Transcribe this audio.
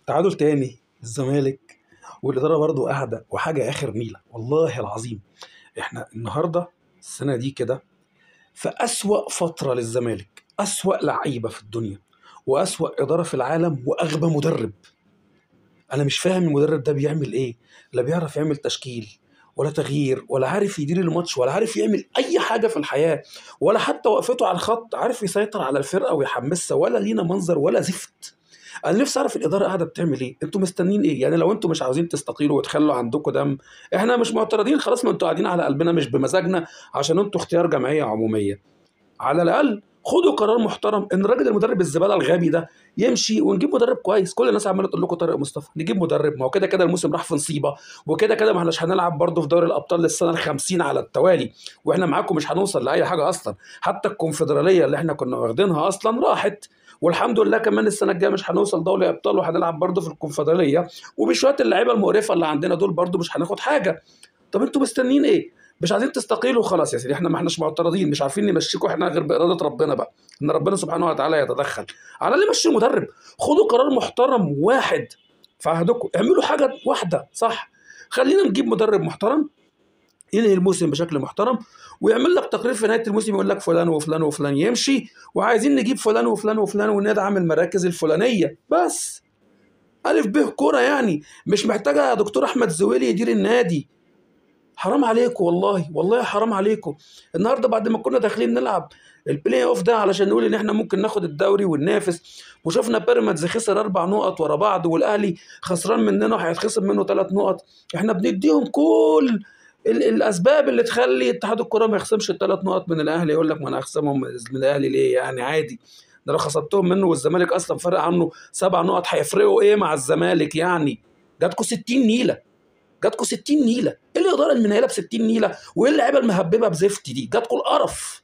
تعادل تاني الزمالك، والإدارة برضو قاعدة وحاجة آخر نيلة والله العظيم. احنا النهاردة السنة دي كده في أسوأ فترة للزمالك، أسوأ لعيبة في الدنيا وأسوأ إدارة في العالم وأغبى مدرب. أنا مش فاهم المدرب ده بيعمل إيه، لا بيعرف يعمل تشكيل ولا تغيير ولا عارف يدير الماتش ولا عارف يعمل أي حاجة في الحياة، ولا حتى وقفته على الخط عارف يسيطر على الفرقة ويحمسها، ولا لينا منظر ولا زفت. انا نفسي اعرف الاداره قاعده بتعمل ايه، انتوا مستنيين ايه؟ يعني لو انتوا مش عاوزين تستقيلوا وتخلوا عندكم دم، احنا مش معترضين خلاص، ما انتوا قاعدين على قلبنا مش بمزاجنا عشان انتوا اختيار جمعيه عموميه. على الاقل خدوا قرار محترم ان الراجل المدرب الزباله الغبي ده يمشي ونجيب مدرب كويس. كل الناس عماله تقول لكم طارق مصطفى نجيب مدرب، ما هو كده كده الموسم راح في نصيبه، وكده كده ما احناش هنلعب برضه في دوري الابطال للسنه ال50 على التوالي، واحنا معاكم مش هنوصل لاي حاجه اصلا. حتى الكونفدراليه اللي احنا كنا واخدينها اصلا راحت، والحمد لله كمان السنه الجايه مش هنوصل دوري ابطال وهنلعب برضه في الكونفدراليه، وبشويه اللعيبه المقرفه اللي عندنا دول برضه مش هناخد حاجه. طب انتوا مستنيين ايه؟ مش عايزين تستقيلوا خلاص يا سيدي، احنا ما احناش معترضين، مش عارفين نمشيكوا احنا غير باراده ربنا بقى، ان ربنا سبحانه وتعالى يتدخل. على اللي مشي المدرب، خدوا قرار محترم واحد في عهدكم، اعملوا حاجه واحده صح. خلينا نجيب مدرب محترم ينهي الموسم بشكل محترم، ويعمل لك تقرير في نهايه الموسم يقول لك فلان وفلان وفلان يمشي، وعايزين نجيب فلان وفلان وفلان وندعم المراكز الفلانيه بس. الف به كوره يعني، مش محتاجه يا دكتور احمد زويلي يدير النادي. حرام عليكم والله، والله حرام عليكم. النهارده بعد ما كنا داخلين نلعب البلاي اوف ده علشان نقول ان احنا ممكن ناخد الدوري وننافس، وشفنا بيراميدز خسر 4 نقط ورا بعض، والاهلي خسران مننا وهيتخصم منه 3 نقط، احنا بنديهم كل الاسباب اللي تخلي اتحاد الكره ما يخصمش ال3 نقط من الاهلي. يقول لك ما انا هخصمهم من الاهلي ليه؟ يعني عادي، ده لو خصمتهم منه والزمالك اصلا فرق عنه 7 نقط هيفرقوا ايه مع الزمالك يعني؟ جاتكم 60 نيله، جاتكم 60 نيله، ايه الاداره المنيله ب 60 نيله؟ وايه اللعيبه المهببه بزفت دي؟ جاتكم القرف.